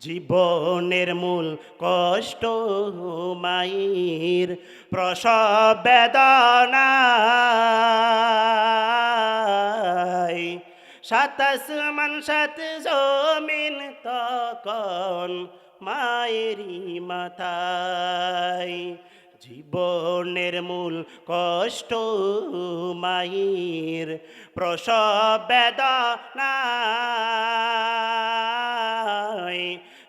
জীবনের মূল কষ্ট মায়ের প্রসব বেদনায়, সাত আসমান সাত জমিন তখন মায়েরই মাথায়। জীবনের মূল কষ্ট মায়ের প্রসব বেদনায়,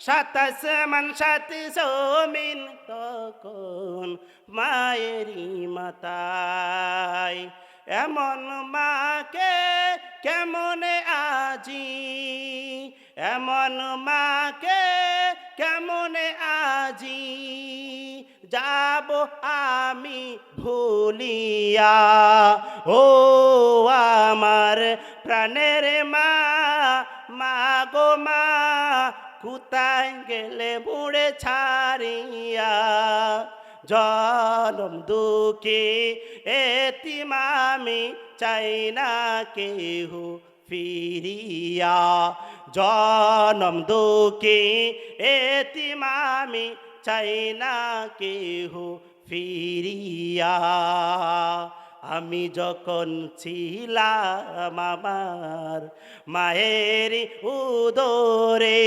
সাত আসমান সাত জমিন তখন মায়েরই মাথায়। এমন মাকে কেমনে আজি, এমন মাকে কেমনে আজি যাব আমি ভুলিয়া। ও আমার প্রাণের মা, মা গো মা, কোথায় গেলে মুড়ে ছাড়িয়া। জনম দুঃখে এতিম আমি চাই না কেহু ফিরিয়া। জনম দুঃখে এতিম আমি চাই না কেহু ফিরিয়া। আমি যখন ছিলাম আমার মায়ের উদরে,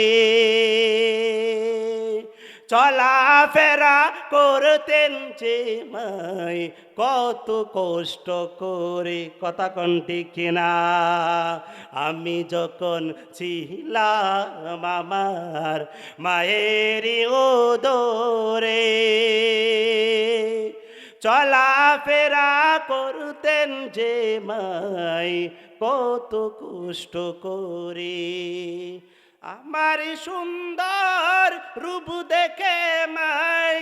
চলাফেরা করতেন যে মাই কত কষ্ট করে, কথা কণ্ঠে কিনা। আমি যখন ছিলাম আমার মায়ের উদরে, চলাফেরা করতেন যে মাই কত কষ্ট করে। আমার সুন্দর রূপ দেখে মাই,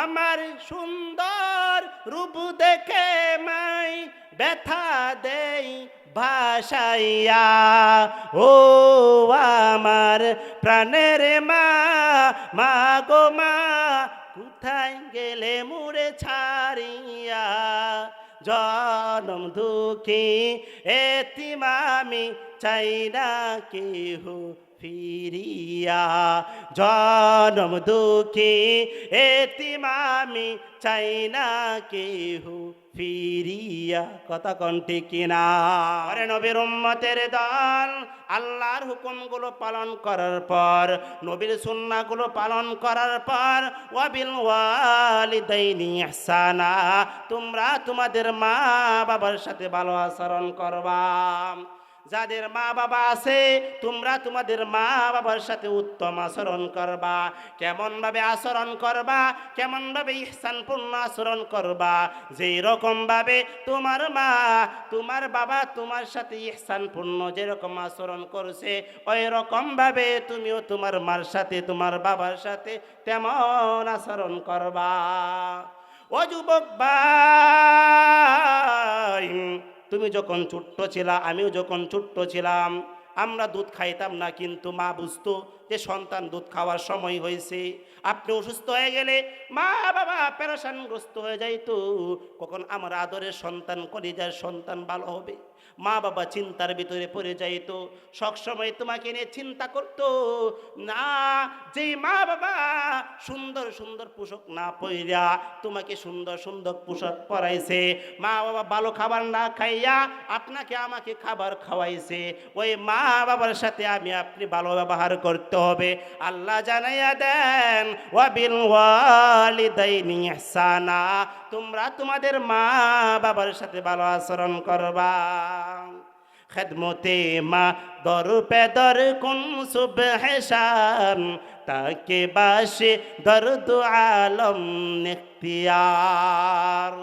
আমার সুন্দর রূপ দেখে মাই ব্যথা দেই ভাসাইয়া। ও আমার প্রাণের মা, মা গো মা, কোথায় গেলে মুড়ে ছাড়িয়া। জনম দুঃখী এতিম আমি চাই না কেহু ফিরিয়া। জনম দুঃখী এতিম আমি চাই না কেহু ফিরিয়া, কথা কণ্ঠে কিনা। আরে নবীর উম্মতের দল আল্লাহর হুকুমগুলো পালন করার পর, নবীর সুন্নাহগুলো পালন করার পর, ওয়াবিল ওয়ালিদাইনি ইহসানা, তোমরা তোমাদের মা বাবার সাথে ভালো আচরণ করবা। যাদের মা বাবা আছে তোমরা তোমাদের মা বাবার সাথে উত্তম আচরণ করবা। কেমন ভাবে আচরণ করবা, কেমন ভাবে ইহসানপূর্ণ আচরণ করবা, যেই রকম ভাবে তোমার মা তোমার বাবা তোমার সাথে ইহসানপূর্ণ যেরকম আচরণ করছে, ওই রকম ভাবে তুমিও তোমার মার সাথে তোমার বাবার সাথে তেমন আচরণ করবা। ও যুবক ভাই, তুমি যখন ছোট্ট ছিলা, আমিও যখন ছোট্ট ছিলাম, আমরা দুধ খাইতাম না, কিন্তু মা বুঝতো যে সন্তান দুধ খাওয়ার সময় হয়েছে। আপনি অসুস্থ হয়ে গেলে মা বাবা পেরেশানগ্রস্ত হয়ে যাইতো, কখন আমার আদরের সন্তান, কলিজার সন্তান ভালো হবে। মা বাবা চিন্তার ভিতরে পড়ে যাইতো, সবসময় তোমাকে নিয়ে চিন্তা করতো না। যেই মা বাবা সুন্দর সুন্দর পোশাক না পরিয়া তোমাকে সুন্দর সুন্দর পোশাক পরাইছে, মা বাবা ভালো খাবার না খাইয়া আপনাকে আমাকে খাবার খাওয়াইছে, ওই মা বাবার সাথে আমি আপনি ভালো ব্যবহার করতে হবে। আল্লাহ জানাইয়া দেন, ওয়াবিল ওয়ালিদাইনি ইহসানা, তোমরা তোমাদের মা বাবার সাথে ভালো আচরণ করবা। খেদমতে মা দর পেদর কোন সুবহ শাম, তাকে বাসে দর্দ আলম ইখতিয়ার।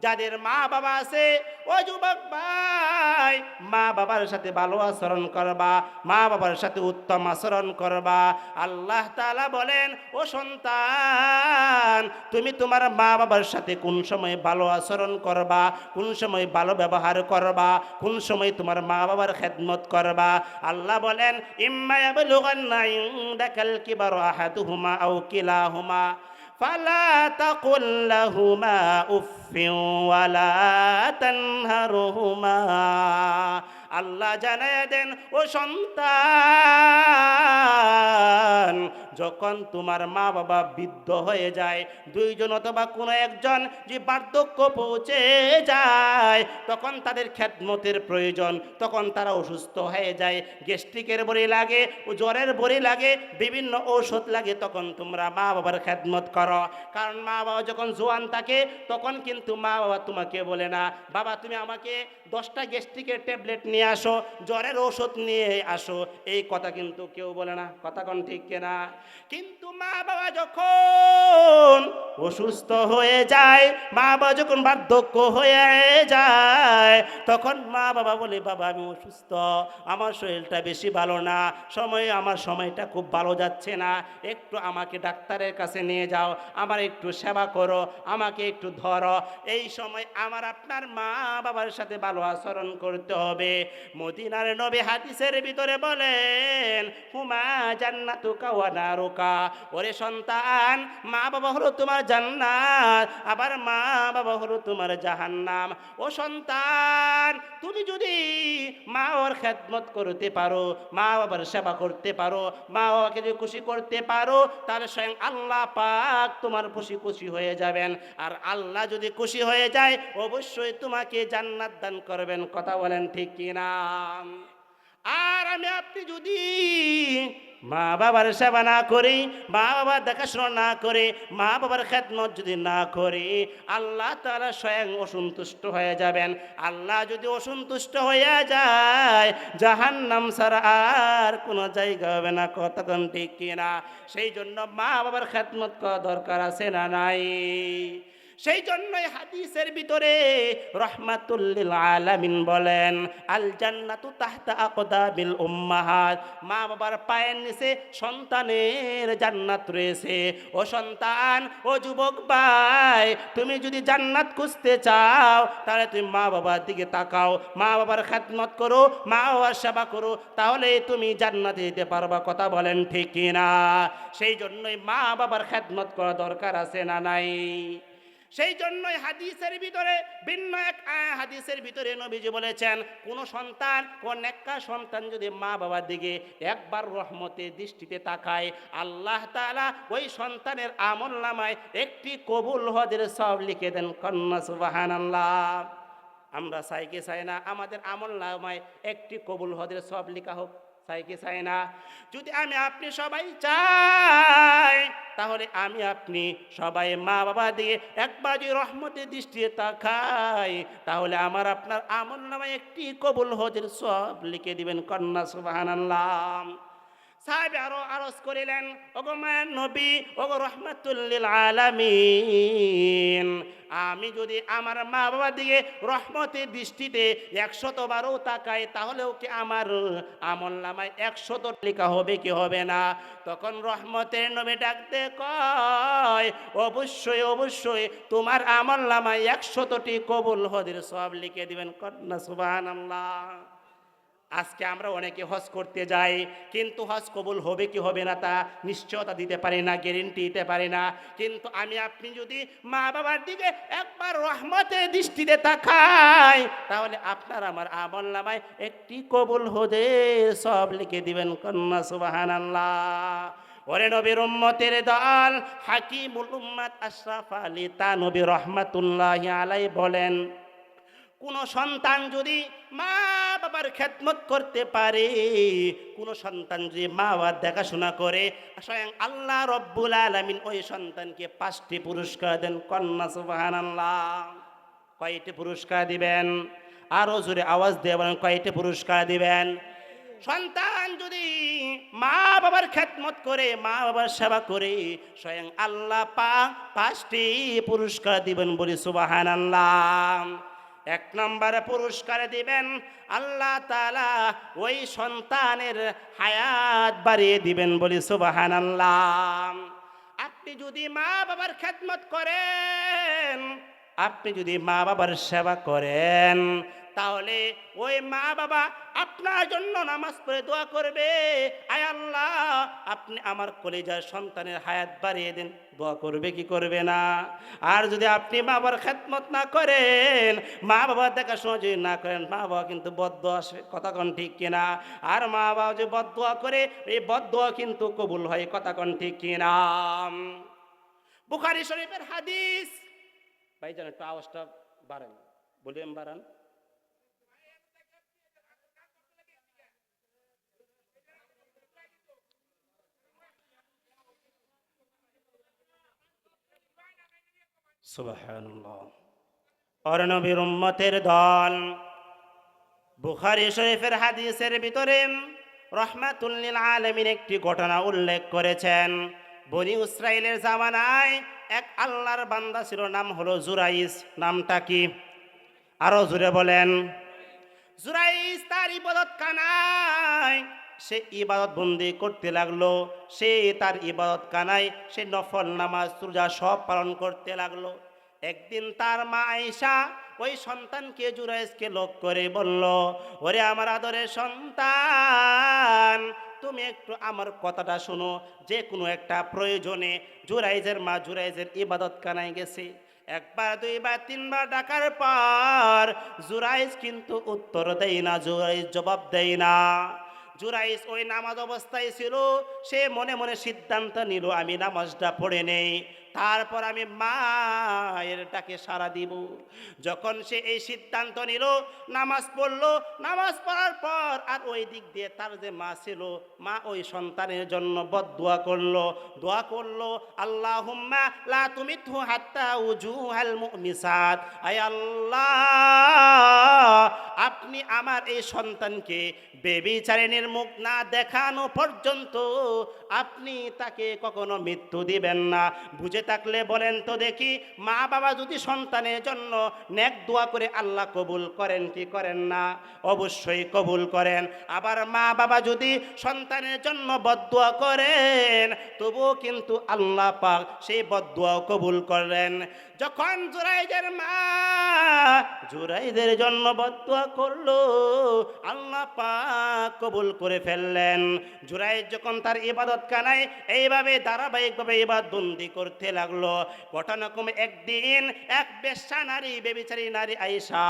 যাদের মা বাবা আছে ও যুবক ভাই, মা বাবার সাথে ভালো আচরণ করবা, মা বাবার সাথে উত্তম আচরণ করবা। আল্লাহ তাআলা বলেন, ও সন্তান, তুমি তোমার মা বাবার সাথে কোন সময় ভালো আচরণ করবা, কোন সময় ভালো ব্যবহার করবা, কোন সময় তোমার মা বাবার খেদমত করবা। আল্লাহ বলেন, ইম্মা ইয়াবলুগান্না ইনদাকাল কিবারু আহাদুহুমা আও কিলাহুমা ফালা তাকুল লাহুমা উফফিন ওয়ালা তানহারহুমা। আল্লাহ জানায় দেন, ও সন্তান, যখন তোমার মা বাবা বৃদ্ধ হয়ে যায়, দুইজন অথবা কোনো একজন যে বার্ধক্য পৌঁছে যায়, তখন তাদের খেদমতের প্রয়োজন, তখন তারা অসুস্থ হয়ে যায়, গ্যাস্ট্রিকের বড়ি লাগে, জ্বরের বড়ি লাগে, বিভিন্ন ঔষধ লাগে, তখন তোমরা মা বাবার খেদমত করো। কারণ মা বাবা যখন জোয়ান থাকে তখন কিন্তু মা বাবা তোমাকে বলে না, বাবা তুমি আমাকে 10টা গ্যাস্ট্রিকের ট্যাবলেট নিয়ে আসো, জ্বরের ঔষধ নিয়ে আসো, এই কথা কিন্তু কেউ বলে না। কথা কোন ঠিক কিনা? কিন্তু মা বাবা যখন অসুস্থ হয়ে যায়, মা বাবা যখন বার্ধক্য হয়ে যায়, তখন মা বাবা বলে, বাবা আমি অসুস্থ, আমার শরীরটা বেশি ভালো না, আমার সময়টা খুব ভালো যাচ্ছে না, একটু আমাকে ডাক্তারের কাছে নিয়ে যাও, আমার একটু সেবা করো, আমাকে একটু ধরো। এই সময় আমার আপনার মা বাবার সাথে ভালো আচরণ করতে হবে। মদিনার নবী হাদিসের ভিতরে বলেন, হুমা জান্নাতুকা ওয়া নারুকা, ওরে সন্তান, মা বাবা হলো তোমার জান্নাত, আবার মা বাবা হলো তোমার জাহান্নাম। ও সন্তান, তুমি যদি মা বাবার খেদমত করতে পারো, মা বাবার সেবা করতে পারো, মা বাবাকে যদি খুশি করতে পারো, তাহলে স্বয়ং আল্লাহ পাক তোমার খুশি হয়ে যাবেন। আর আল্লাহ যদি খুশি হয়ে যায়, অবশ্যই তোমাকে জান্নাত দান করবেন। কথা বলেন ঠিক কিনা? আর আমি আপনি যদি মা বাবার সেবা না করি, মা বাবার দেখাশোনা না করে, মা বাবার খেদমত যদি না করি, আল্লাহ তাআলা স্বয়ং অসন্তুষ্ট হয়ে যাবেন। আল্লাহ যদি অসন্তুষ্ট হয়ে যায়, জাহান্নাম ছাড়া আর কোনো জায়গা হবে না। কথা কোন ঠিক কিনা? সেই জন্য মা বাবার খেদমত করা দরকার আছে না নাই? সেই জন্যই হাদিসের ভিতরে রাহমাতুল লিল আলামিন বলেন, আল জান্নাতু তাহতা আকদামিল উম্মাহাত, মা বাবার পায়ের নিচে সন্তানের জান্নাত রয়েছে। ও সন্তান, ও যুবক ভাই, তুমি যদি জান্নাত খুঁজতে চাও, তাহলে তুমি মা বাবার দিকে তাকাও, মা বাবার খেদমত করো, মা বাবার সেবা করো, তাহলে তুমি জান্নাতে যেতে পারবা। কথা বলেন ঠিক কিনা? সেই জন্যই মা বাবার খেদমত করা দরকার আছে না নাই? সেই জন্যই হাদিসের ভিতরে ভিন্ন এক হাদিসের ভিতরে নবীজি বলেছেন, কোন সন্তান, কোন নেককার সন্তান যদি মা বাবার দিকে একবার রহমতের দৃষ্টিতে তাকায়, আল্লাহ তাআলা ওই সন্তানের আমলনামায় একটি কবুল হজের সওয়াব লিখে দেন। কন্যা সুবহানাল্লাহ। আমরা চাই কি চাই না আমাদের আমলনামায় একটি কবুল হজের সওয়াব লেখা হোক? চাই কি চাই না? যদি আমি আপনি সবাই চাই, তাহলে আমি আপনি সবাই মা বাবা দিয়ে একবার যদি রহমতের দৃষ্টিতে তাকাই, তাহলে আমার আপনার আমলনামায় একটি কবুল হজের সওয়াব লিখে দিবেন। কন্যা সুবহানাল্লাহ। সাহাবী আরো আরজ করিলেন, ওগো মায়ের নবী, ওগো রাহমাতুল লিল আলামিন, আমি যদি আমার মা বাবার দিকে রহমতের দৃষ্টিতে 100 বারও তাকাই, তাহলেও কি আমার আমলনামায় 100 লেখা হবে কি হবে না? তখন রহমতের নবী ডাকতে কয়, অবশ্যই অবশ্যই তোমার আমলনামায় 100টি কবুল হজের সওয়াব লিখে দিবেন। কন্যা সুবহানাল্লাহ। আজকে আমরা অনেকে হজ করতে যাই, কিন্তু হজ কবুল হবে কি হবে না তা নিশ্চয়তা দিতে পারি না, গ্যারেন্টি দিতে পারি না। কিন্তু আমি আপনি যদি মা বাবার দিকে একবার রহমতের দৃষ্টিতে তাকাই, তাহলে আপনার আমার আমলনামায় একটি কবুল হজের সওয়াব লিখে দিবেন। কন্যা সুবহানাল্লাহ। ওরে নবীর উম্মতের দল, হাকিমুল উম্মাত আশরাফ আলী তানবী রাহমাতুল্লাহি আলাইহি বলেন, কোন সন্তান যদি মা বাবার খেদমত করতে পারে, কোন সন্তান যদি মা বাবার দেখাশোনা করে, স্বয়ং আল্লাহ রব্বুল আলামিন ওই সন্তানকে 5টি পুরস্কার দেন। কন্যা সুবহানাল্লাহ। কয়টি পুরস্কার দিবেন? আরো জোরে আওয়াজ দিয়ে বলেন, কয়টি পুরস্কার দিবেন? সন্তান যদি মা বাবার খেদমত করে, মা বাবার সেবা করে, স্বয়ং আল্লাহ পাক 5টি পুরস্কার দিবেন। বলি সুবহানাল্লাহ। 1 নম্বরে পুরস্কার দিবেন, আল্লাহ তাআলা ওই সন্তানের হায়াত বাড়িয়ে দিবেন। বলি সুবহানাল্লাহ। আপনি যদি মা বাবার খেদমত করেন, আপনি যদি মা বাবার সেবা করেন, তাহলে ওই মা বাবা আপনার জন্য নামাজ পড়ে দোয়া করবে, আয় আল্লাহ আপনি আমার কলিজার সন্তানের হায়াত বাড়িয়ে দেন, দোয়া করবে কি করবে না? আর যদি আপনি মা বাবার খেদমত না করেন, মা বাবার দেখাশোনা যদি না করেন, মা বাবা কিন্তু বদদোয়া আসে, কথা কোন ঠিক কিনা? আর মা বাবা যে বদদোয়া করে, এই বদদোয়া কিন্তু কবুল হয়, কথা কোন ঠিক কিনা? বুখারী শরীফের হাদিস। ভাইজান একটু আওয়াজটা বাড়ান, ভলিউম বাড়ান। সুবহানাল্লাহ। ওর নবীর উম্মতের দল। বুখারী শরীফের হাদিসের ভিতরে রহমাতুল লিল আলামিন একটি ঘটনা উল্লেখ করেছেন। বনি ইসরাইলের জামানায় এক আল্লাহর বান্দা ছিল, নাম হলো জুরাইস। নামটা কি? আরো জোরে বলেন। জুরাইস তার ইবাদত কানায় সে ইবাদত বন্দি করতে লাগলো। সে তার ইবাদত কানায় সে নফল নামাজ রোজা সব পালন করতে লাগলো। একদিন তার মা আয়েশা ওই সন্তানকে জুরাইসকে লক্ষ্য করে বলল, ওরে আমার আদরের সন্তান, তুমি একটু আমার কথাটা শোনো। যে কোনো একটা প্রয়োজনে জুরাইজের মা জুরাইজের ইবাদত কানায় গেছে। একবার দুইবার তিনবার ডাকার পর জুরাইজ কিন্তু উত্তর দেয় না, জুরাইজ জবাব দেয় না। জুরাইজ ওই নামাজ অবস্থায় ছিল। সে মনে মনে সিদ্ধান্ত নিল, আমি নামাজটা পড়ে নেই, তারপর আমি মায়ের ডাকে সাড়া দিব। যখন সে এই সিদ্ধান্ত নিল, নামাজ পড়লো। নামাজ পড়ার পর আর ওই দিক দিয়ে তার যে মা ছিল, মা ওই সন্তানের জন্য বদদোয়া করলো, দোয়া করলো, আল্লাহুম্মা লা তুমিতহু হাত্তা উজুহাল মুমিসাত। আয় আল্লাহ, আপনি আমার এই সন্তানকে বেবিচারিণীর মুখ না দেখানো পর্যন্ত আপনি তাকে কখনো মৃত্যু দিবেন না। বুঝে থাকলে বলেন তো দেখি, মা বাবা যদি সন্তানের জন্য নেক দোয়া করে আল্লাহ কবুল করেন কি করেন না? অবশ্যই কবুল করেন। আবার মা বাবা যদি সন্তানের জন্য বদদোয়া করেন, তবুও কিন্তু আল্লাহ পাক সেই বদদোয়াও কবুল করেন। যখন জুরাইজের মা জুরাইজের জন্য বদদোয়া করলো, আল্লাহ পাক কবুল করে ফেললেন। জুরাইজ যখন তার ইবাদত কানায় এইভাবে ধারাবাহিকভাবে ইবাদত বন্দি করতে লাগলো, ঘটনাক্রমে একদিন এক বেশ্যা নারী, বেবিচারী নারী আয়েশা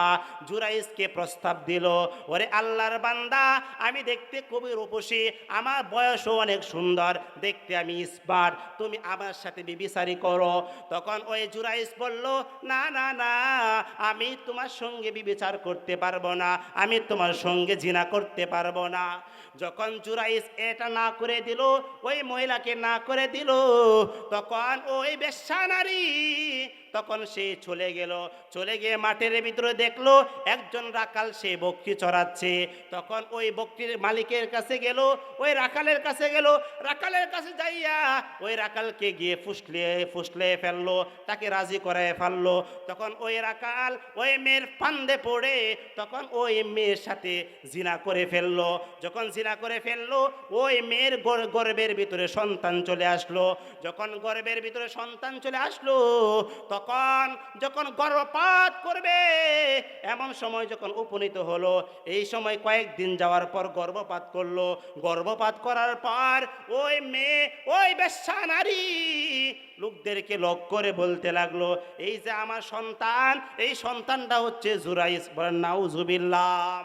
জুরাইজকে প্রস্তাব দিল, ওরে আল্লাহর বান্দা, আমি দেখতে খুবই রূপসী, আমার বয়সও অনেক সুন্দর, দেখতে আমি স্মার্ট, তুমি আমার সাথে বেবিচারি করো। তখন ওই জুরাইজ বলল, না না না, আমি তোমার সঙ্গে বিবেচার করতে পারবো না, আমি তোমার সঙ্গে জিনা করতে পারবো না। যখন জুরাইজ এটা না করে দিল, ওই মহিলাকে না করে দিল, তখন ওই বেশ্যা নারী তখন সে চলে গেল। চলে গিয়ে মাঠের ভিতরে দেখলো একজন রাখাল সে বকরি চড়াচ্ছে। তখন ওই বকরির মালিকের কাছে গেল, ওই রাখালের কাছে গেল। রাখালের কাছে যাইয়া ওই রাখালকে গিয়ে ফুসলে ফেললো, তাকে রাজি করায় ফেললো। তখন ওই রাখাল ওই মেয়ের ফান্দে পড়ে তখন ওই মেয়ের সাথে জিনা করে ফেললো। যখন জিনা করে ফেললো, ওই মেয়ের গর্ভের ভিতরে সন্তান চলে আসলো। যখন গর্ভের ভিতরে সন্তান চলে আসলো, তখন যখন গর্ভপাত করবে এমন সময় যখন উপনীত হলো, এই সময় কয়েকদিন যাওয়ার পর গর্ভপাত করলো। গর্ভপাত করার পর ওই মেয়ে, ওই বেশ্যা নারী লোকদেরকে লক্ষ্য করে বলতে লাগলো, এই যে আমার সন্তান, এই সন্তানটা হচ্ছে জুরাইস। বলেন নাউজুবিল্লাহ।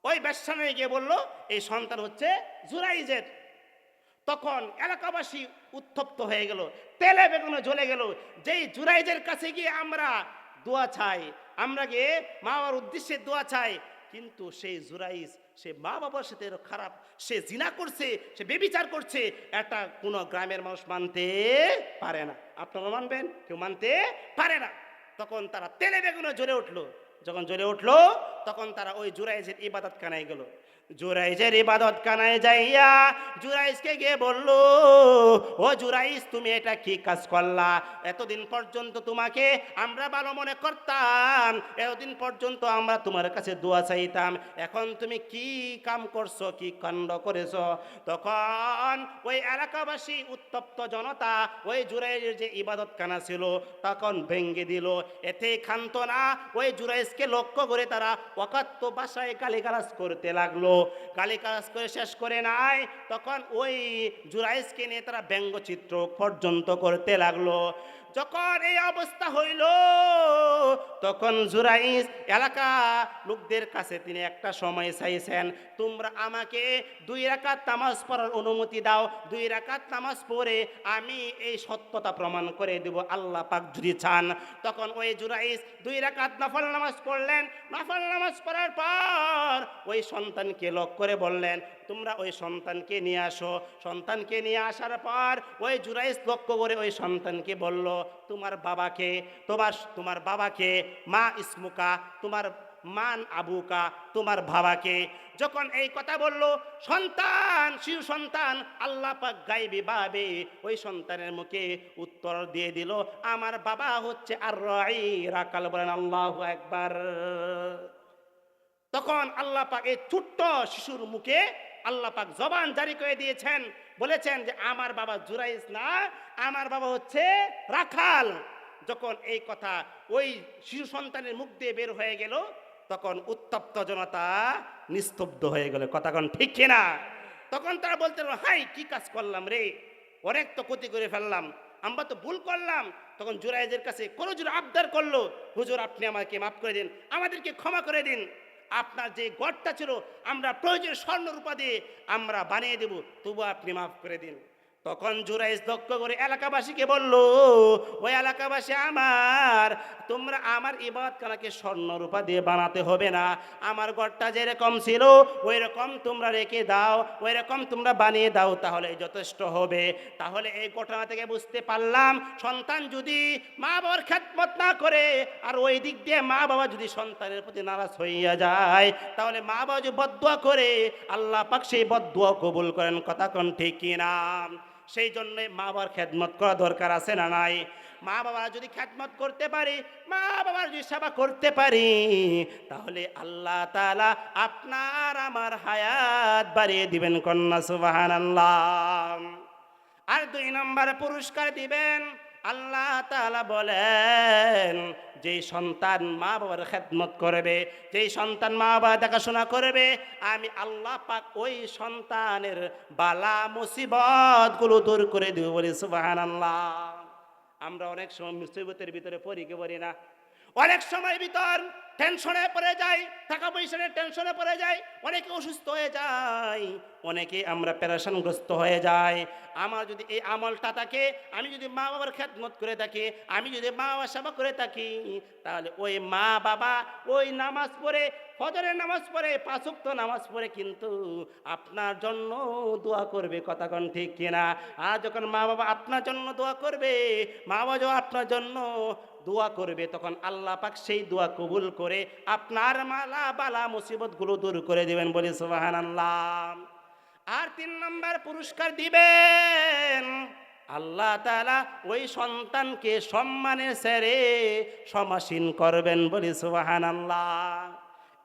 ওই বেশ্যা নারী গিয়ে বললো, এই সন্তান হচ্ছে জুরাইজের। তখন এলাকাবাসী উত্তপ্ত হয়ে গেল, তেলে বেগুনে জ্বলে গেল। যেই জুরাইজের কাছে গিয়ে আমরা দোয়া চাই, আমরা গিয়ে মা বাবার উদ্দেশ্যে দোয়া চাই, কিন্তু সেই জুরাইজ সে মা বাবার সাথে খারাপ, সে জিনা করছে, সে বেবিচার করছে, এটা কোনো গ্রামের মানুষ মানতে পারে না। আপনারা মানবেন? কেউ মানতে পারে না। তখন তারা তেলে বেগুনে জ্বলে উঠলো। যখন জ্বলে উঠলো, তখন তারা ওই জুরাইজের ইবাদত খানায় গেল। জুরাইজের ইবাদত খানায় যাইয়া জুরাইজকে গিয়ে বলল, ও জুরাইজ, তুমি এটা কি কাজ করলা? এতদিন পর্যন্ত তোমাকে আমরা ভালো মনে করতাম, এতদিন পর্যন্ত আমরা তোমার কাছে দোয়া চাইতাম, এখন তুমি কি কাম করছো, কি কাণ্ড করেছো? তখন ওই এলাকাবাসী উত্তপ্ত জনতা ওই জুরাইজের যে ইবাদত খানা ছিল তখন ভেঙ্গে দিল। এতে ক্ষান্ত না, ওই জুরাইজকে লক্ষ্য করে তারা অকাত্য ভাষায় গালিগালাজ করতে লাগলো। গালিগালাজ করে শেষ করে নাই, তখন ওই জুরাইজকে নিয়ে তারা ব্যঙ্গচিত্র পর্যন্ত করতে লাগলো। যখন এই অবস্থা হইল তখন জুরাইজ এলাকা লোকদের কাছে তিনি একটা সময় চাইছেন, তোমরা আমাকে 2 রাকাত নামাজ পড়ার অনুমতি দাও, 2 রাকাত নামাজ পড়ে আমি এই সত্যতা প্রমাণ করে দেব আল্লাহ পাক যদি চান। তখন ওই জুরাইজ 2 রাকাত নফল নামাজ পড়লেন। নফল নামাজ পড়ার পর ওই সন্তানকে লক্ষ্য করে বললেন, তোমরা ওই সন্তানকে নিয়ে আসো। সন্তানকে নিয়ে আসার পর ওই জুরাইজ লক্ষ্য করে ওই সন্তানকে বলল, তোমার বাবাকে, তোমার বাবাকে, মা ইসমুকা, তোমার মান আবুকা, তোমার বাবাকে। যখন এই কথা বলল সন্তান, শিশু সন্তান, আল্লাহ পাক গায়বী ভাবে ওই সন্তানের মুখে উত্তর দিয়ে দিল, আমার বাবা হচ্ছে আর রাই রাকাল। বলেন আল্লাহু আকবার। তখন আল্লাহ পাক এই ছোট্ট শিশুর মুখে আল্লাহ পাক জবান জারি করে দিয়েছেন, বলেছেন যে আমার বাবা জুরাইজ না, আমার বাবা হচ্ছে রাখাল। যখন এই কথা ওই শিশু সন্তানের মুখ দিয়ে বের হয়ে গেল তখন উত্তপ্ত জনতা নিস্তব্ধ হয়ে গেল। কথাখন ঠিক কিনা? তখন তারা বলতে লাগলো, হাই কি কাজ করলাম রে, অনেক তো ক্ষতি করে ফেললাম, আমরা তো ভুল করলাম। তখন জুরাইজের কাছে করজোড়ে আবদার করলো, হুজুর আপনি আমাকে মাফ করে দিন, আমাদেরকে ক্ষমা করে দিন, আপনার যে গড়টা ছিল আমরা প্রয়োজনে স্বর্ণ রূপা দিয়ে আমরা বানিয়ে দেব, তবু আপনি মাফ করে দিন। তখন জুরাইজ দক্ষ করে এলাকাবাসীকে বলল, ওই এলাকাবাসী আমার, তোমরা আমার ইবাদত খানাকে স্বর্ণ রূপা দিয়ে বানাতে হবে না, আমার ঘরটা যেরকম ছিল ওই রকম তোমরা রেখে দাও, ওই রকম তোমরা বানিয়ে দাও, তাহলে যথেষ্ট হবে। তাহলে এই ঘটনা থেকে বুঝতে পারলাম, সন্তান যদি মা বাবার খেদমত না করে আর ওই দিক দিয়ে মা বাবা যদি সন্তানের প্রতি নারাজ হইয়া যায়, তাহলে মা বাবা যদি বদদুয়া করে আল্লাহ পাক সেই বদদুয়া কবুল করেন। কথা কোন ঠিক কিনা? সেই জন্য মা বাবার খেদমত করা দরকার আছে না নাই? মা বাবা যদি খেদমত করতে পারি, মা বাবার যদি সেবা করতে পারি, তাহলে আল্লাহ তাআলা আপনার আমার হায়াত বাড়িয়ে দিবেন। কন্যা সুবহানাল্লাহ। আর 2 নম্বর পুরস্কার দিবেন। আল্লাহ তাআলা বলেন, যেই সন্তান মা বাবার খেদমত করবে, যেই সন্তান মা বাবা দেখাশোনা করবে, আমি আল্লাহ পাক ওই সন্তানের বালা মুসিবত গুলো দূর করে দেব। বলি সুবহানাল্লাহ। আমরা অনেক সময় মুসিবতের ভিতরে পড়ি, কি বলি না? অনেক সময় ভিতর টেনশনে পড়ে যাই, টাকা পয়সার টেনশনে পড়ে যাই, অনেকে অসুস্থ হয়ে যায়, অনেকে আমরা পেরেশানগ্রস্ত হয়ে যাই। আমার যদি এই আমলটা থাকে, আমি যদি মা বাবার খেদমত করে থাকি, আমি যদি মা বাবার সেবা করে থাকি, তাহলে ওই মা বাবা ওই নামাজ পড়ে, ফজরের নামাজ পড়ে, 5 ওয়াক্ত নামাজ পড়ে কিন্তু আপনার জন্য দোয়া করবে। কথা কোন ঠিক কিনা? আর যখন মা বাবা আপনার জন্য দোয়া করবে, মা বাবা যখন আপনার জন্য দোয়া করবে, তখন আল্লাহ পাক সেই দোয়া কবুল করে আপনার মালা বালা মুসিবত গুলো দূর করে দিবেন। বলি সুবহানাল্লাহ। আর 3 নম্বর পুরস্কার দিবেন, আল্লাহ তাআলা ওই সন্তানকে সম্মানের সেরে সমাসীন করবেন। বলি সুবহানাল্লাহ।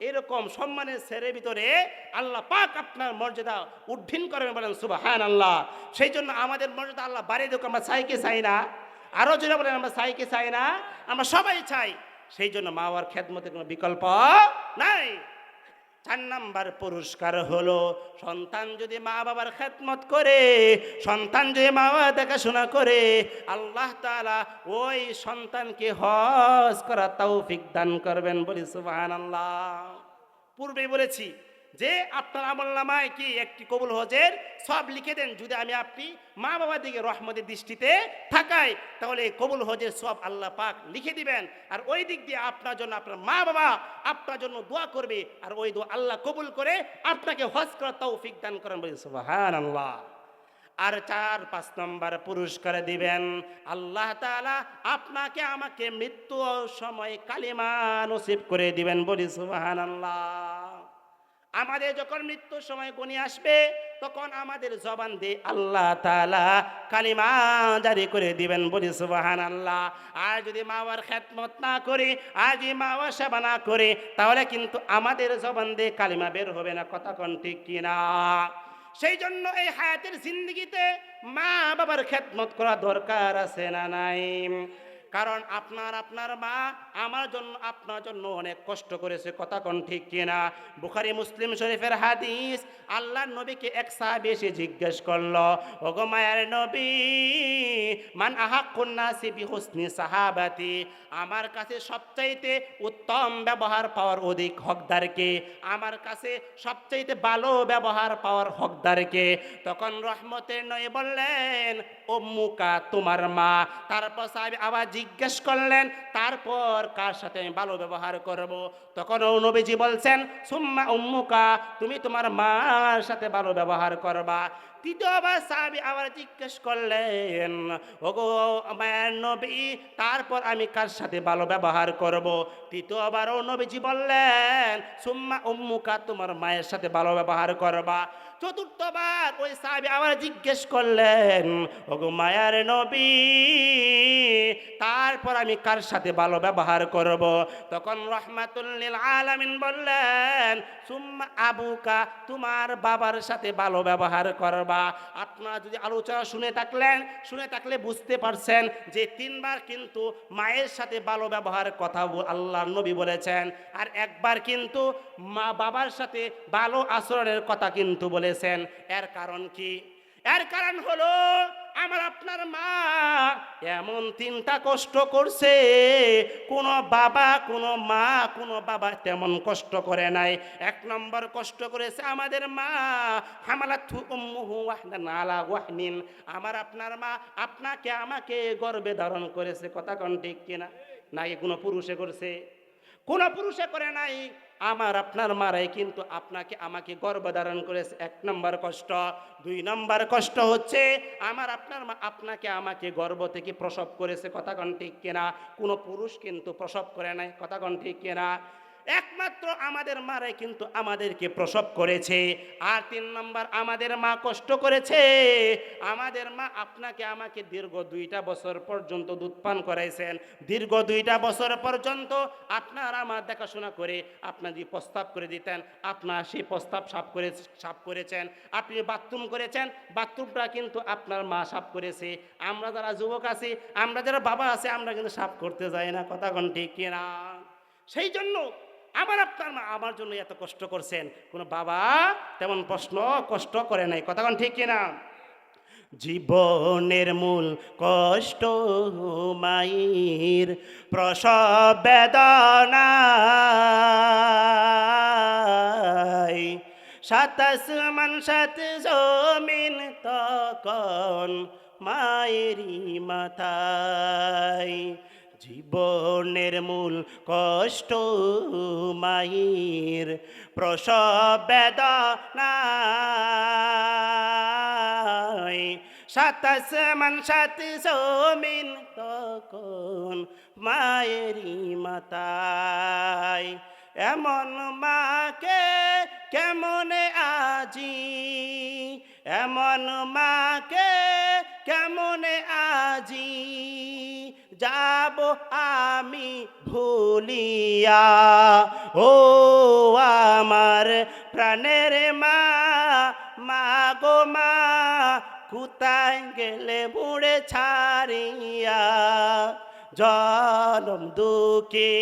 এরকম সম্মানের সেরের ভিতরে আল্লাহ পাক আপনার মর্যাদা উদ্দিন করবেন। বলেন সুবহানাল্লাহ। সেই জন্য আমাদের মর্যাদা আল্লাহ বাড়িয়ে দেখ, আমরা চাই কি চাই না? আরো জোরে বলেন, আমরা চাই কি চাই না? আমরা সবাই চাই। সেই জন্য মা বাবার খেদমতের কোনো বিকল্প নাই। 4 নম্বর পুরস্কার হলো, সন্তান যদি মা বাবার খেদমত করে, সন্তান যদি মা বাবা দেখাশোনা করে, আল্লাহ তাআলা ওই সন্তানকে হজ করা তৌফিক দান করবেন। বলি সুবহানাল্লাহ। পূর্বেই বলেছি যে আপনার আমলনামায় কি একটি কবুল হজের সব লিখে দেন, যদি আমি আপনি মা বাবার দিকে রহমতের দৃষ্টিতে থাকাই, তাহলে কবুল হজের সব আল্লাহ পাক লিখে দিবেন। আর ওই দিক দিয়ে আপনার জন্য আপনার মা বাবা আপনার জন্য দোয়া করবে, আর ওই দোয়া আল্লাহ কবুল করে আপনাকে হজ করার তৌফিক দান করেন। বলি সুবহানাল্লাহ। আর 4-5 নম্বর পুরস্কার দিবেন, আল্লাহ তাআলা আপনাকে আমাকে মৃত্যু সময় কালিমা নসিব করে দিবেন। বলি সুবহানাল্লাহ। আমাদের যখন মৃত্যুর সময় গনি আসবে তখন আমাদের জবান দিয়ে আল্লাহ তাআলা কালিমা জারি করে দিবেন, বলি সুবহানাল্লাহ। আর যদি মা বাবার খেদমত না করি, আর যদি মা বাবার সেবা না করি, তাহলে কিন্তু আমাদের জবান দিয়ে কালিমা বের হবে না। কথা কোন ঠিক কিনা? সেই জন্য এই হায়াতের জিন্দগিতে মা বাবার খেদমত করা দরকার আছে না নাই? কারণ আপনার মা আমার জন্য আপনার জন্য অনেক কষ্ট করেছে। কথা কোন ঠিক কিনা? বুখারী মুসলিম শরীফের হাদিস, আল্লাহর নবীকে এক সাহাবী এসে জিজ্ঞেস করলো, ওগো মায়ের নবী, মান আহাক্কুন নাসি বিহুসনি সাহাবাতি, আমার কাছে সবচাইতে উত্তম ব্যবহার পাওয়ার অধিক হকদার কে? আমার কাছে সবচাইতে ভালো ব্যবহার পাওয়ার হকদার কে? তখন রহমতের নবী বললেন, উম্মুকা, তোমার মা। তারপর সাহাবী আবার জিজ্ঞেস করলেন, তারপর কার সাথে আমি ভালো ব্যবহার করব? তখন নবীজি বলছেন, সুম্মা উম্মুকা, তুমি তোমার মার সাথে ভালো ব্যবহার করবা। তৃতীয়বার সাহাবী আবার জিজ্ঞেস করলেন, ওগো মায়ের নবী, তারপর আমি কার সাথে ভালো ব্যবহার করব? তৃতীয়বারও নবীজি বললেন, সুম্মা উম্মুকা, তোমার মায়ের সাথে ভালো ব্যবহার করবা। চতুর্থবার ওই সাহাবী আবার জিজ্ঞেস করলেন, ওগো মায়ার নবী, তারপর আমি কার সাথে ভালো ব্যবহার করব? তখন রহমাতুল লিল আলামিন বললেন, সুম্মা আবুকা, তোমার বাবার সাথে ভালো ব্যবহার করবা। আপনারা যদি আলোচনা শুনে থাকলে বুঝতে পারছেন যে তিনবার কিন্তু মায়ের সাথে ভালো ব্যবহারের কথা আল্লাহর নবী বলেছেন, আর একবার কিন্তু মা বাবার সাথে ভালো আচরণের কথা কিন্তু বলেছেন। এর কারণ কি? এর কারণ হলো আমার আপনার মা এমন তিনটা কষ্ট করছে, কোনো বাবা, কোনো মা, কোনো বাবা তেমন কষ্ট করে নাই। এক নম্বর কষ্ট করেছে আমাদের মা, হামালাতহু উম্মুহু ওয়াহনান আলা ওয়াহনিন, আমার আপনার মা আপনাকে আমাকে গর্ভে ধারণ করেছে। কথা কোন ঠিক কিনা? নাকি কোনো পুরুষে করছে? কোন পুরুষে করে নাই, আমার আপনার মারাই কিন্তু আপনাকে আমাকে গর্ভধারণ করেছে। এক নম্বর কষ্ট। দুই নম্বর কষ্ট হচ্ছে আমার আপনার মা আপনাকে আমাকে গর্ভ থেকে প্রসব করেছে। কথা কোন ঠিক কিনা? কোনো পুরুষ কিন্তু প্রসব করে নাই। কথা কোন ঠিক কিনা? একমাত্র আমাদের মারাই কিন্তু আমাদেরকে প্রসব করেছে। আর তিন নম্বর, আমাদের মা কষ্ট করেছে, আমাদের মা আপনাকে আমাকে দীর্ঘ 2টা বছর পর্যন্ত দুধ পান করাইছেন। দীর্ঘ 2টা বছর পর্যন্ত আপনার আমার দেখাশোনা করে আপনার যদি প্রস্তাব করে দিতেন, আপনার সেই প্রস্তাব সাফ করেছেন। আপনি বাথরুম করেছেন, বাথরুমটা কিন্তু আপনার মা সাফ করেছে। আমরা যারা যুবক আছি, আমরা যারা বাবা আছে, আমরা কিন্তু সাফ করতে যাই না। কথা কোন ঠিক কিনা? সেই জন্য আমার আপনার মা আমার জন্য এত কষ্ট করছেন, কোনো বাবা তেমন কষ্ট করে নাই। কথা কোন ঠিক কিনা? জীবনের মূল কষ্ট মায়ের প্রসব বেদনায়, সাত আসমান সাত জমিন তখন মায়েরই মাথায়। জীবনের মূল কষ্ট মায়ের প্রসব বেদনায়, সাত আসমান সাত জমিন তখন মায়েরই মাথায়। এমন মাকে কেমনে আজি, এমন মাকে কেমনে আজি যাব আমি ভুলিয়া। ও আমার প্রাণের মা, মা গো মা, কোথায় গেলে মুড়ে ছাড়িয়া। জনম দুঃখে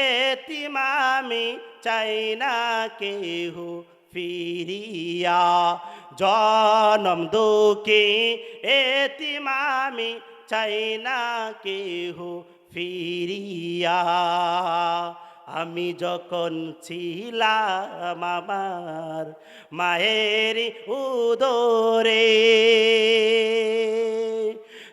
এতিম আমি, চাই না কেহ ফিরিয়া। জনম দুঃখে এতিম আমি, চাই না কেহ ফিরিয়া। আমি যখন ছিলাম আমার মায়ের উদরে,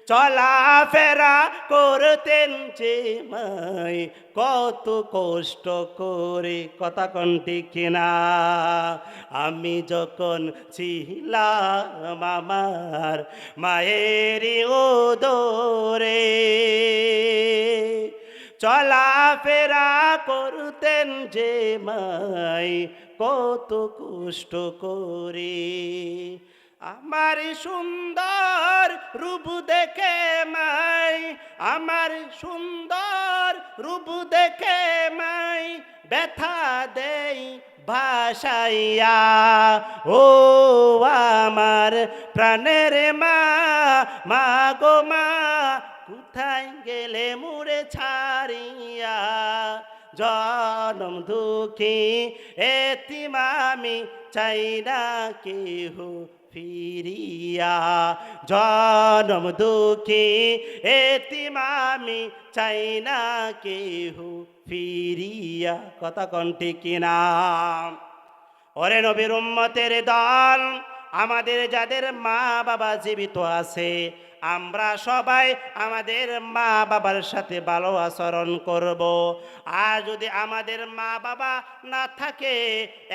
চলাফেরা করতেন যে মাই কত কষ্ট করে। কথা কোন ঠিক কিনা? আমি যখন ছিলাম আমার মায়ের উদরে, চলাফেরা করতেন যে মাই কত কষ্ট করে। আমার সুন্দর রূপ দেখে মাই, আমার সুন্দর রূপ দেখে মাই ব্যথা দেই ভাসাইয়া। ও আমার প্রাণের মা, মা গো মা, কোথায় গেলে মুড়ে ছাড়িয়া। জনম দুঃখী এতিম আমি, চাই না কেহ ফিরিয়া। জনম দুঃখী এতিম আমি, চাই না কেহ ফিরিয়া। কথা কণ্ঠে কিনা? ওরে নবীর উম্মতের দল, আমাদের যাদের মা বাবা জীবিত আছে, আমরা সবাই আমাদের মা বাবার সাথে ভালো আচরণ করব। আর যদি আমাদের মা বাবা না থাকে,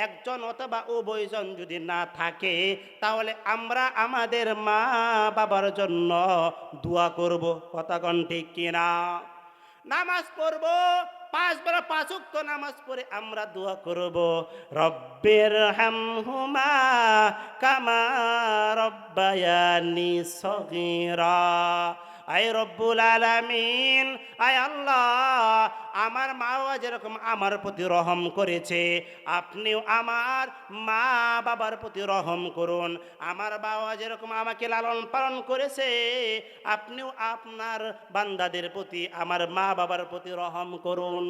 একজন অথবা উভয়জন যদি না থাকে, তাহলে আমরা আমাদের মা বাবার জন্য দোয়া করব। কথা কোন ঠিক কিনা? নামাজ পড়ব, 5 বার 5 ওয়াক্ত নামাজ পড়ে আমরা দোয়া করব, রব্বির হামহুমা কামা রব্বায়ানি সগীরা। আয় রব্বুল আলামিন, আয় আল্লাহ, আমার মা বাবা যেরকম আমার প্রতি রহম করেছে, আপনিও আমার মা বাবার প্রতি রহম করুন। আমার বাবা যেরকম আমাকে লালন পালন করেছে, আপনিও আপনার বান্দাদের প্রতি, আমার মা বাবার প্রতি রহম করুন।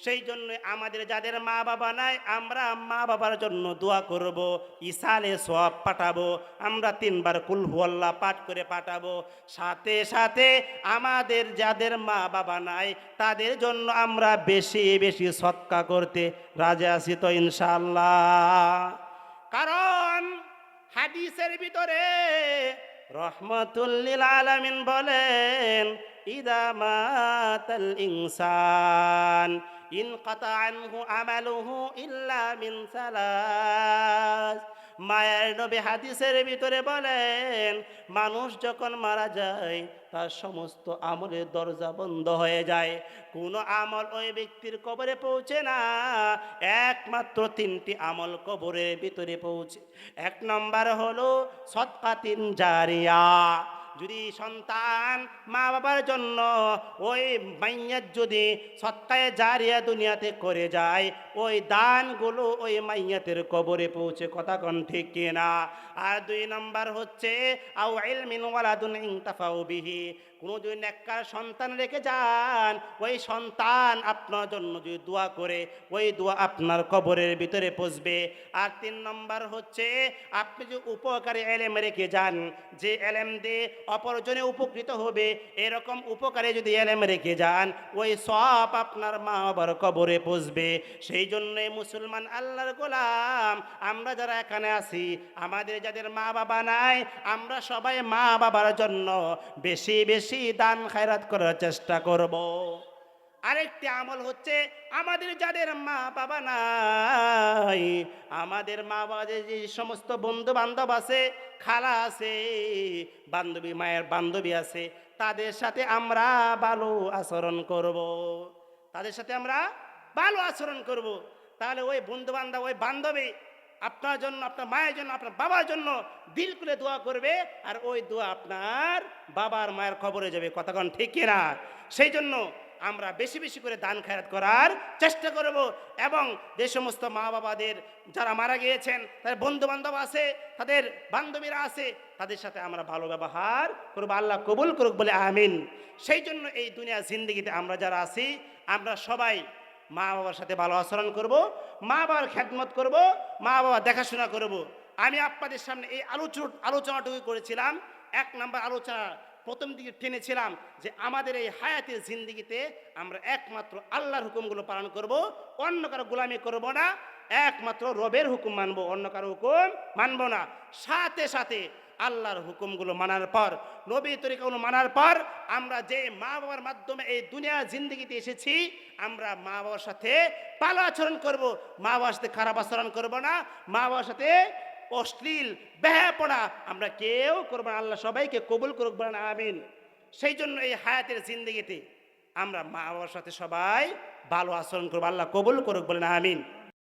সেই জন্য আমাদের যাদের মা বাবা নাই, আমরা মা বাবার জন্য দোয়া করব, ইসালে সওয়াব পাঠাবো। আমরা 3 বার কুল হুয়াল্লাহ পাঠ করে পাঠাবো। সাথে সাথে আমাদের যাদের মা বাবা নাই, তাদের জন্য আমরা বেশি বেশি সদকা করতে রাজি আছি তো ইনশাআল্লাহ। কারণ হাদিসের ভিতরে রহমাতুল লিল আলামিন বলেন, ইদা মাতাল ইনসান ইনকাতা আনহু আমালুহু ইল্লা মিন সালাস। মায়ের নবী হাদিসের ভিতরে বলেন, মানুষ যখন মারা যায়, তার সমস্ত আমলের দরজা বন্ধ হয়ে যায়। কোনো আমল ওই ব্যক্তির কবরে পৌঁছে না, একমাত্র 3টি আমল কবরের ভিতরে পৌঁছে। 1 নম্বর হলো সদকাতুন জারিয়া। যদি সন্তান মা বাবার জন্য ওই মাইয়াত যদি সদকায়ে জারিয়া দুনিয়াতে করে যায়, ওই দানগুলো ওই মাইয়াতের কবরে পৌঁছে। কথা কোন ঠিক কিনা? আর 2 নম্বর হচ্ছে আও ইলমিন ওয়ালাদুন ইনতাফাউ বিহি। কোনো যদি নেককার সন্তান রেখে যান, ওই সন্তান আপনার জন্য যদি দোয়া করে, ওই দোয়া আপনার কবরের ভিতরে পৌঁছবে। আর 3 নম্বর হচ্ছে আপনি যে উপকারী এলেম রেখে যান, যে এলেম দিয়ে অপরজনে উপকৃত হবে, এরকম উপকারে যদি এলেম রেখে যান, ওই সব আপনার মা বাবার কবরে পৌঁছবে। সেই জন্য মুসলমান আল্লাহর গোলাম, আমরা যারা এখানে আছি, আমাদের যাদের মা বাবা নাই, আমরা সবাই মা বাবার জন্য বেশি বেশি দান খায়রাত করার চেষ্টা করব। আরেকটি আমল হচ্ছে, আমাদের যাদের মা বাবা নাই, আমাদের মা বাবাদের যে সমস্ত বন্ধু বান্ধব আছে, খালা আছে, বান্ধবী, মায়ের বান্ধবী আছে, তাদের সাথে আমরা ভালো আচরণ করব। তাদের সাথে আমরা ভালো আচরণ করব। তাহলে ওই বন্ধু বান্ধব, ওই বান্ধবী আপনার জন্য, আপনার মায়ের জন্য, আপনার বাবার জন্য দিল খুলে দোয়া করবে, আর ওই দোয়া আপনার বাবার মায়ের খবরে যাবে। কথা কোন ঠিক কিনা? সেই জন্য আমরা বেশি বেশি করে দান খায়রাত করার চেষ্টা করব। এবং যে সমস্ত মা বাবাদের যারা মারা গিয়েছেন, তাদের বন্ধু বান্ধব আছে, তাদের বান্ধবীরা আছে, তাদের সাথে আমরা ভালো ব্যবহার করব। আল্লাহ কবুল করুক বলে আমিন। সেই জন্য এই দুনিয়া জিন্দেগিতে আমরা যারা আছি, আমরা সবাই মা বাবার সাথে ভালো আচরণ করব, মা বাবার খেদমত করব, মা বাবা দেখাশোনা করব। আমি আপনাদের সামনে এই আলোচনাটুকু করেছিলাম। 1 নম্বর আলোচনা প্রথম দিকে টেনেছিলাম যে আমাদের এই হায়াতের জিন্দেগিতে আমরা একমাত্র আল্লাহর হুকুমগুলো পালন করব, অন্য কারো গোলামি করব না, একমাত্র রবের হুকুম মানব, অন্য কারো হুকুম মানব না। সাথে সাথে আল্লাহর হুকুমগুলো মানার পর, নবীর তরিকাগুলো মানার পর, আমরা যে মা বাবার মাধ্যমে এই দুনিয়া জিন্দেগিতে এসেছি, আমরা মা বাবার সাথে ভালো আচরণ করব, মা বাবার সাথে খারাপ আচরণ করব না, মা বাবার সাথে অশ্লীল বেহায়াপনা আমরা কেউ করব না। আল্লাহ সবাইকে কবুল করুক বলেন আমিন। সেই জন্য এই হায়াতের জিন্দেগিতে আমরা মা বাবার সাথে সবাই ভালো আচরণ করব। আল্লাহ কবুল করুক বলেন আমিন।